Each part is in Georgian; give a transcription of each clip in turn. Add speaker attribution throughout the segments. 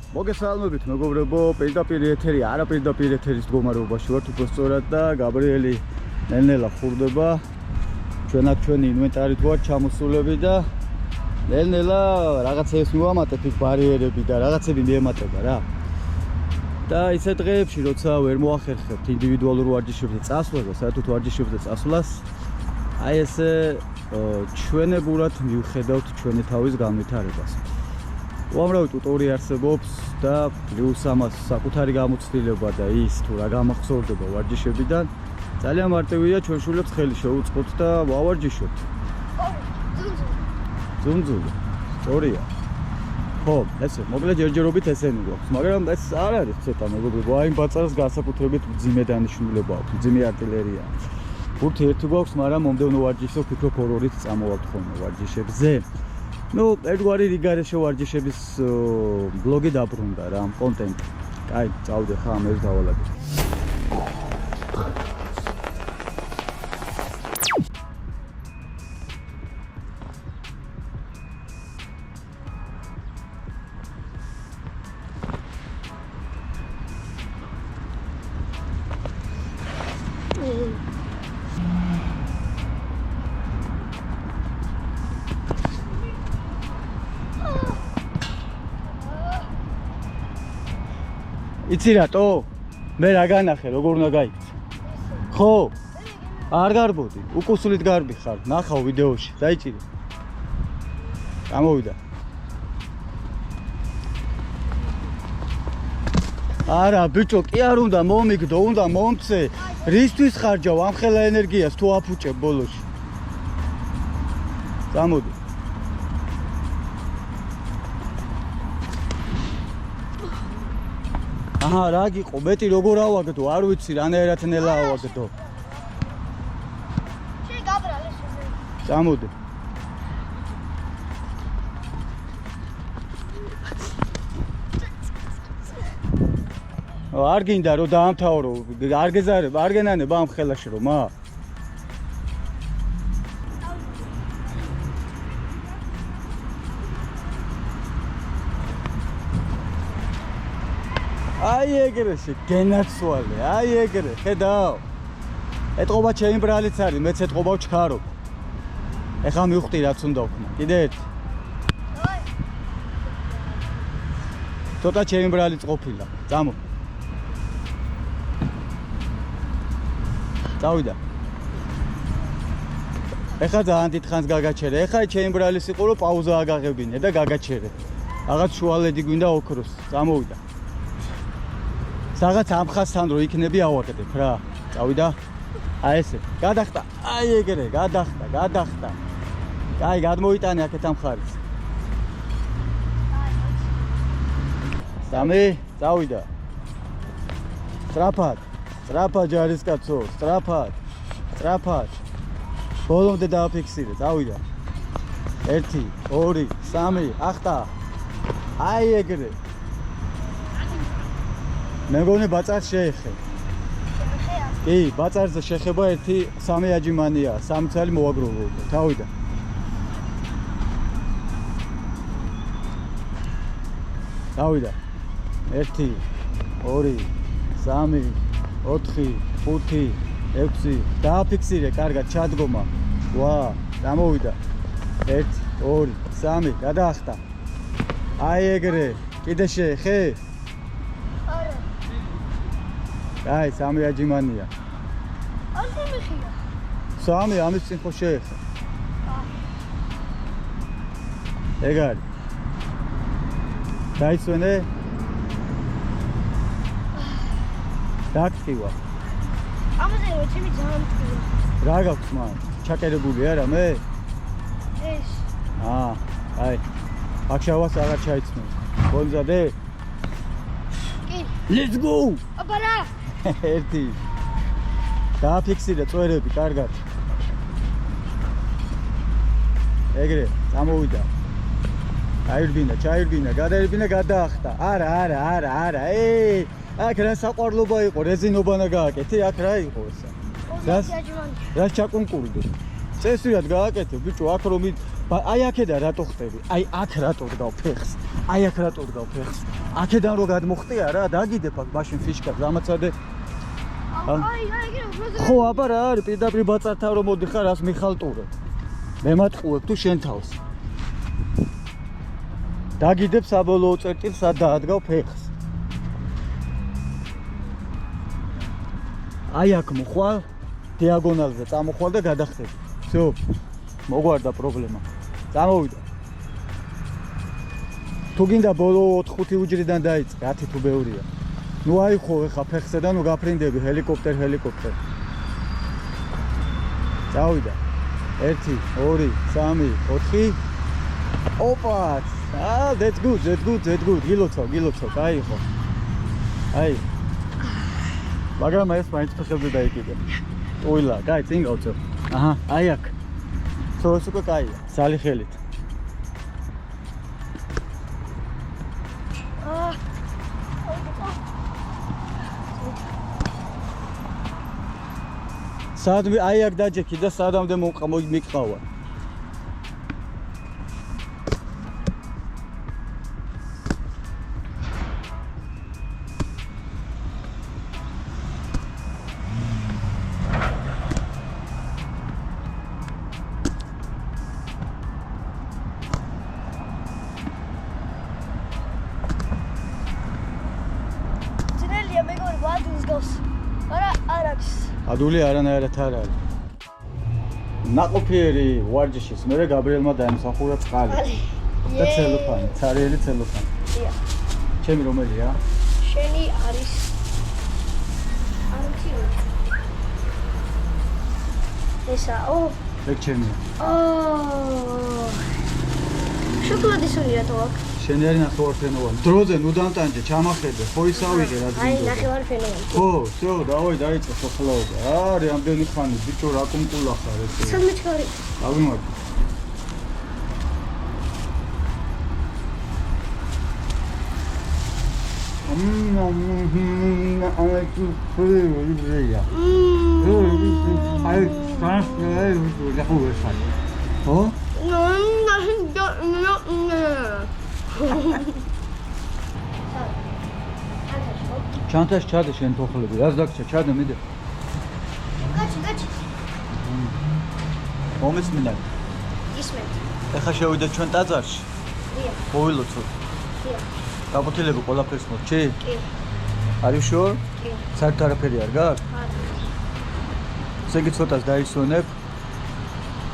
Speaker 1: მოგესალმებით მეგობრებო, პირდაპირ ეთერი, არა პირდაპირ ეთერის მდგომარეობაში ვართ უბრალოდ და გაბრიელი ნელ-ნელა ხურდება. ჩვენ აქ ჩვენი ინვენტარით ვართ ჩამოსულები და ნელ-ნელა რაღაცებს მივამატებ იქ ბარიერები და რაღაცები მიემატება რა. და ისეთ დღეებში, როცა ვერ მოახერხებთ ინდივიდუალურ ვარჯიშებზე წასვლას და საერთოდ ვარჯიშებზე წასვლას, აი ესე ჩვენებურად მივხედავთ ჩვენი თავის განვითარებას. უამრავი ტუტორი არსებობს და პლუს ამას საკუთარი გამოცდილება და ის თუ რა გამახსოვრდება ვარჯიშებიდან ძალიან მარტივია ჩვენ შულებს ხელი შევუწყოთ და ვავარჯიშოთ. ძუნძული. სწორია. ხო, ესე მოკლედ ჯერჯერობით ესენი გვაქვს, მაგრამ ეს არ არის ცოტა მეგობრებო, აი ბაწარს განსაკუთრებით მძიმე დანიშნულება აქვს, მძიმე артиლერია. ბურთი ერთი გვაქვს, მაგრამ მომდევნო ვარჯიშზე ვფიქრობ ორ-ორით წამოვალთ ხოლმე ვარჯიშებზე. Ну, ერთგვარი რიგარეშე ვარჯიშების ბლოგი დაბრუნდა რა, კონტენტი. Კაი, წავიდე ხა ამერ დავალაგე. იცი რატო? მე რა განახე, როგორ უნდა გაიქცე? ხო? არ გარბოდი, უკუსლით გარბი ხარ, ნახავ ვიდეოში, დაიჭირე. გამოვიდა. არა, ბიჭო, კი არ უნდა მომიგდო, უნდა მომწე. რისთვის ხარჯავ ამ ხელა ენერგიას თუ აფუჭებ ბოლოში? გამოდი. აჰა, რა გიყო, მეტი როგორ ავაგდო, არ ვიცი, რანაირად ნელა ავაგდო. შენ გაბრალე შეზე. წამოდი. არ გინდა რომ დაამთავრო, არ გეზარებ, არ გენანებ ამ ხელაში რომ, აი ეგრე შეგენაცვალე, აი ეგრე, ხედავ. ეთყობა ჩემი ბრალიც არის, მეც ეთყობავ ჩქარობ. ეხლა მივხვდი რაც უნდა ვქნა. კიდე ერთი. ცოტა ჩემი ბრალიც ყოფილა. წამო. წავიდა. ეხლა ძალიან დიდხანს გაგაჩერე. ეხლა ჩემი ბრალის იყო რომ პაუზა აგაღებინე და გაგაჩერე. რაღაც შუალედი გვინდა ოქროს. წამოვიდა. რაღაც ამ ხასთან რო იქნები ავაკეთებ რა. წავიდა. აი ესე. გადახტა. აი ეგრე, გადახტა. აი, გადმოიტანე აქეთ ამ ხარეს. სამი, წავიდა. სწრაფად ჯარისკაცო, სწრაფად. ბოლომდე დააფიქსირე, წავიდა. 1, 2, 3, ახტა. აი ეგრე. მე მგონი ბაწარს შეეხე. კი, ბაწარზე შეხება 1-3 აჯიმანია, 3 წელი მოაგროვო. თავიდა. თავიდა. 1, 2, 3, 4, 5, 6. დააფიქსირე, კარგად ჩადგომა. ვა, დამოვიდა. 1, 2, 3, გადაახტა. აი ეგრე. კიდე შეეხე? აი, 3 აჯიმანია. არ შემეხია. 3 ამის წინ ხო შეეხა. ეგ არის. დაიცვენე? დაგწივა.
Speaker 2: ამაზე რო ჩემი ძალიან მტკივა.
Speaker 1: რა გაქვს მან? ჩაკერებული არა მე?
Speaker 2: ეს.
Speaker 1: აი. აქ შავას აღარ ჩაიცნო. გონზადე?
Speaker 2: კი.
Speaker 1: Let's go!
Speaker 2: აბა რა?
Speaker 1: 1. დააფიქსირე წვერები, კარგად. ეგრე, წამოვიდა. ჩაირბინა, გადაირბინა, გადაახტა. არა. აქ რა საყვარლობა იყო, რეზინობა უნდა გააკეთე, აქ რა იყო ესა? რას ჩაკუნკურდე? წესრიად გააკეთე ბიჭო აქ რომ აი აქედა რატო ხტები აი აქ რატო დგავ ფეხს აი აქ რატო დგავ ფეხს აქედან რო გადმოხტია რა დაგიდებ აქ მაშინ ფიშკას ამაცადე ხო აბა რა არის პირდაპირ ბაწართან რომ მოდიხარ რას მიხალტურებ მე მატყუებ თუ შენ თავს დაგიდებ საბოლოო წერტილს სად დაადგავ ფეხს აი აქ მოხვალ დიაგონალზე წამოხვალ და გადახტები всё მოგვარდა პრობლემა წამოვიდა თუ გინდა ბოლო 4-5 უჯრიდან დაიწყე 10 თუ ბევრია ნუ აიხო ეხა ფეხზე და ნუ გაფრინდები ჰელიკოპტერ წავიდა 1 2 3 4 ოპა that's good გილოცავ აიხო აი მაგრამ ეს მაინც ფეხებზე დაიკიდე ტუილა კაი წინ გავწევ აჰა აი აქ თორეს უკვე კაია ზალი ხელით სად აი აქ დაჯექი და სადამდე მიყავა ადული არანაირად არ არის ნაყოფიერი ვარჯიშის მერე გაბრიელმა დაემსახურა წყალი და ცელოფანი ცარიელი ცელოფანი დიახ ჩემი რომელია შენი არის არქივი ესაო ეგ ჩემია შოკოლადის უნდა რატო აქ შენი არის ნახევარფენოვანი დროზე ნუ დამტანჯე ჩამახედე ხო ისავიღე რა ძინდა აი ნახევარფენოვანი ხო всё დავай დაიწყე სოფლაობა რა რამდენი ხანი ბიჭო რა კუმკულა ხარ ეს სამეჩქარი აგიმოდი ჩანთაში ჩადე შენ თოხლები რას დაგჭა ჩადე მიდე გაჩი მომესმინა ისმენთ ეხა შევიდე ჩვენ ტაძარში დიახ მოვილოცო დიახ დაპოთილები ყველაფერს მოჭი კი არის შორ კი საერთოდ არაფერი არ გაქვს არა ესე იგი ცოტას დაისვენებ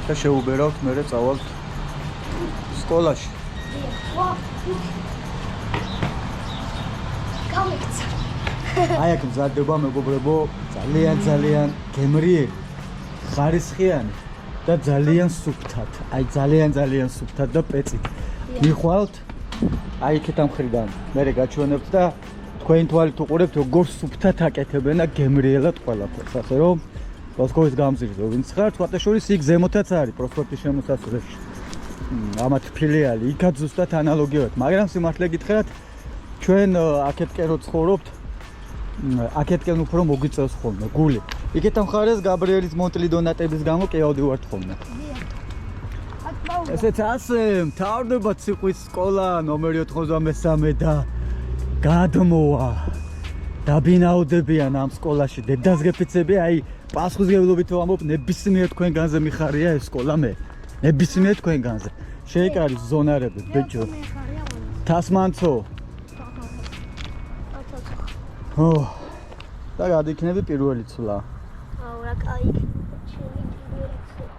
Speaker 1: და შეუბერავთ მერე წავალთ სკოლაში გამიქცა აი აქ მზადდება მეგობრებო ძალიან გემრიელი ხარისხიანი და ძალიან სუფთად აი ძალიან სუფთად და პეცით მიხვალთ აი იქეთ ამ მხრიდან მერე გაჩვენებთ და თქვენ თვალით უყურებთ როგორ სუფთად აკეთებენ და გემრიელად ყველაფერს ასე რომ მოსკოვის გამზირზე ვინც ხარ თქვა შორის იქ ზემოთაც არის პროსპექტის შემოსასვლელში ამათ ფილიალი იქაც ზუსტად ანალოგიურად მაგრამ სიმართლე გითხრათ ჩვენ აქეთკენ რო ცხოვრობთ აქეთკენ უფრო მოგვიწევს ხოლმე გული იქეთ ამ ხარეს გაბრიელის მონტლი დონატების გამო კეავდი ვართ ხოლმე ესეც ასე მთავრდება ციყვის სკოლა ნომერი 93 და გადმოვა დაბინაუდებიან ამ სკოლაში დედას გეფიცები აი პასუხისმგებლობით ვამბობ ნებისმიერ თქვენგანზე მიხარია ეს სკოლა მე ნებისმიერ თქვენგანზე შეიკარის ზონარები ბიჭო თასმანცო ო და გადიქნები პირველი ცვლა აუ რა კაი ჩემი პირველი ცვლა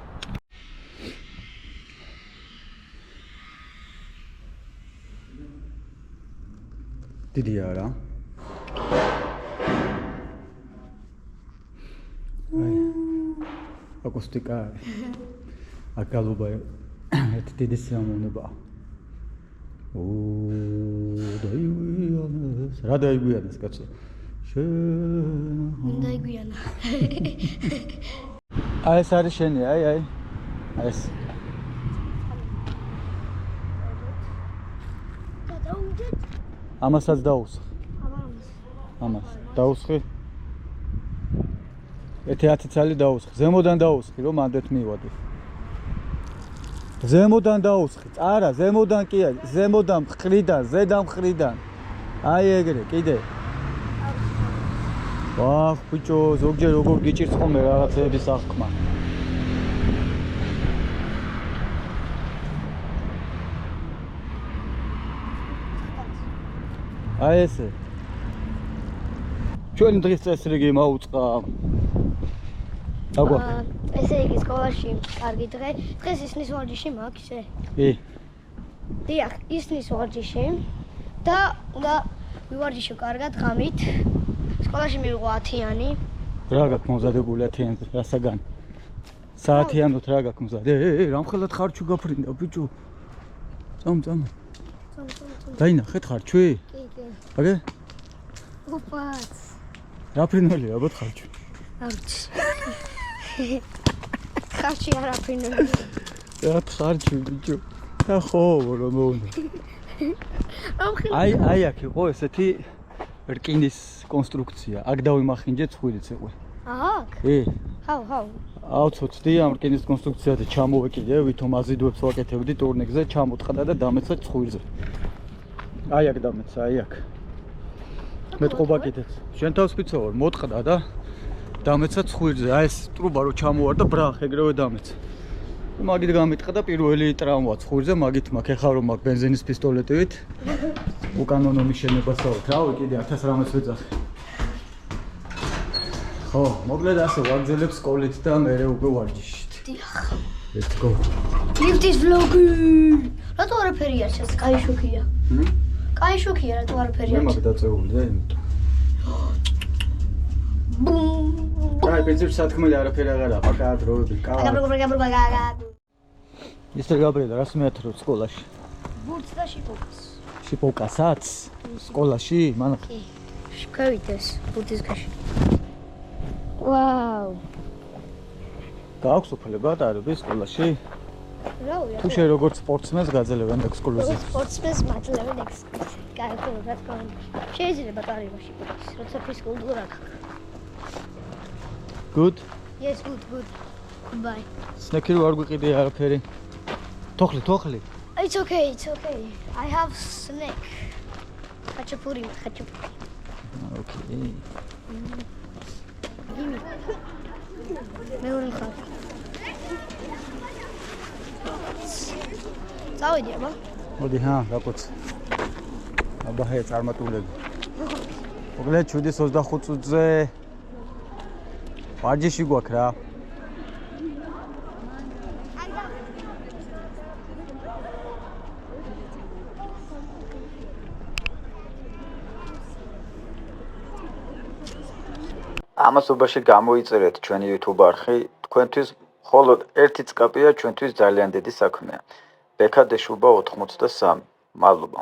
Speaker 1: დიდია რა აი აკუსტიკა აკალუბა ერთ დიდი სიამოვნებაა დაიგვიანეს რა დაიგვიანეს კაცო შენ დაიგვიანა აი ეს არის შენი აი ეს ამასაც დაუსხ ამას დაუსხი ერთი 10 წელი დაუსხ ზემოდან დაუსხი რომ ამდეთ მივადი ზემოდან დაუსხი. არა, ზემოდან კი არა, ზემოდან მხრიდან, ზედან მხრიდან. აი ეგრე, კიდე. ვახ, ბიჭო, ზოგჯერ როგორ გიჭირს ხოლმე რაღაცების აღქმა. აი ესე. ჩვენი დღის წესრიგი მაუწყა. აგვა.
Speaker 2: ესე იგი სკოლაში კარგი დღე. დღეს ისნის ვარჯიში მაქვს, ისე.
Speaker 1: კი.
Speaker 2: დიახ, ისნის ვარჯიში და უნდა ვივარჯიშო კარგად ღამით. სკოლაში მივიღო 10-იანი.
Speaker 1: რა გაქვს მომზადებული 10-იანზე, რასაგან? საათიანოთ რა გაქვს მომზადე? რამხელად ხარჩუ გაფრინდა, ბიჭო. წამ. დაინახეთ ხარჩვი?
Speaker 2: კი.
Speaker 1: აგე?
Speaker 2: ოპაც.
Speaker 1: რა ფრინველია, აბა ხარჩვი?
Speaker 2: არჩი. ხარჩი არა ფრინველი.
Speaker 1: რა ხარჩვი, ბიჭო? და ხო, რა მოუნდა. აი აქ იყო ესეთი რკინის კონსტრუქცია. აქ დავიმახინჯე ცხვირიც იყო.
Speaker 2: აჰა.
Speaker 1: კი.
Speaker 2: ჰაუ.
Speaker 1: აუცოცდი ამ რკინის კონსტრუქციაზე ჩამოვეკიდე, ვითომ აზიდვებს ვაკეთებდი ტურნიკზე, ჩამოტყდა და დამეცა ცხვირზე. აი აქ დამეცა, აი აქ. მეტყობა კიდეც. შენ თავს ვიცავარ, მოტყდა და დამეცა ცხვირზე. აი ეს ტრუბა რო ჩამოვარდა, ბრახ, ეგრევე დამეცა. მაგით გამიტყდა პირველი ტრავმა ცხვირზე, მაგით მაქვს ეხლა რომ მაქვს ბენზინის პისტოლეტივით. უკანონო მიშენებასაო, თავი კიდე 1000 რამეს ვეძახი. ხო, მოკლედ ასე ვაგზელებ სკოლით და მერე უკვე ვარჯიშით.
Speaker 2: დიახ.
Speaker 1: Let's go.
Speaker 2: ლიფტის ვლოგი. რატო არაფერი არ ჩანს? კაი შოქია. კაი შოქია, რატო არაფერი
Speaker 1: მე
Speaker 2: არ
Speaker 1: მაგ დაწეული და იმიტომ. აი, პრინციპში სათქმელი არაფერი აღარ აქვს, აკა დროები, კა. ისე გაბრედა, რას მეათრობ სკოლაში?
Speaker 2: ბურთს და შიპოკას.
Speaker 1: შიპოკასაც? სკოლაში? მანახ.
Speaker 2: კი. შევიდეს ბურთის გაში. ვაუ.
Speaker 1: გააქვს უფლება დაარბი სკოლაში?
Speaker 2: რა ვიცი.
Speaker 1: თუ შენ როგორც სპორტსმენს გაძლევენ ექსკლუზივ.
Speaker 2: სპორტსმენს მაძლევენ ექსკლუზივ. კარგი, რა თქმა უნდა. შეიძლება დაარბო შიპოკას, როცა ფიზკულტურა გაქვს.
Speaker 1: Good.
Speaker 2: Yes, good. Goodbye.
Speaker 1: სნეკი რო არ გვიყიდე არაფერი. თოხლი.
Speaker 2: It's okay. I have snack. Хачапури.
Speaker 1: Okay.
Speaker 2: მეორე ხარ. წავიდი აბა.
Speaker 1: მოდი, გაკოც. აბა ჰე წარმატულები. მოკლედ 7:25 წუთზე ვარჯიში გვაქვს რა. ამასობაში გამოიწერეთ ჩვენი YouTube არხი, თქვენთვის მხოლოდ ერთი წკაპია ჩვენთვის ძალიან დიდი საქმეა. ბექა დეშუბა 83. მადლობა.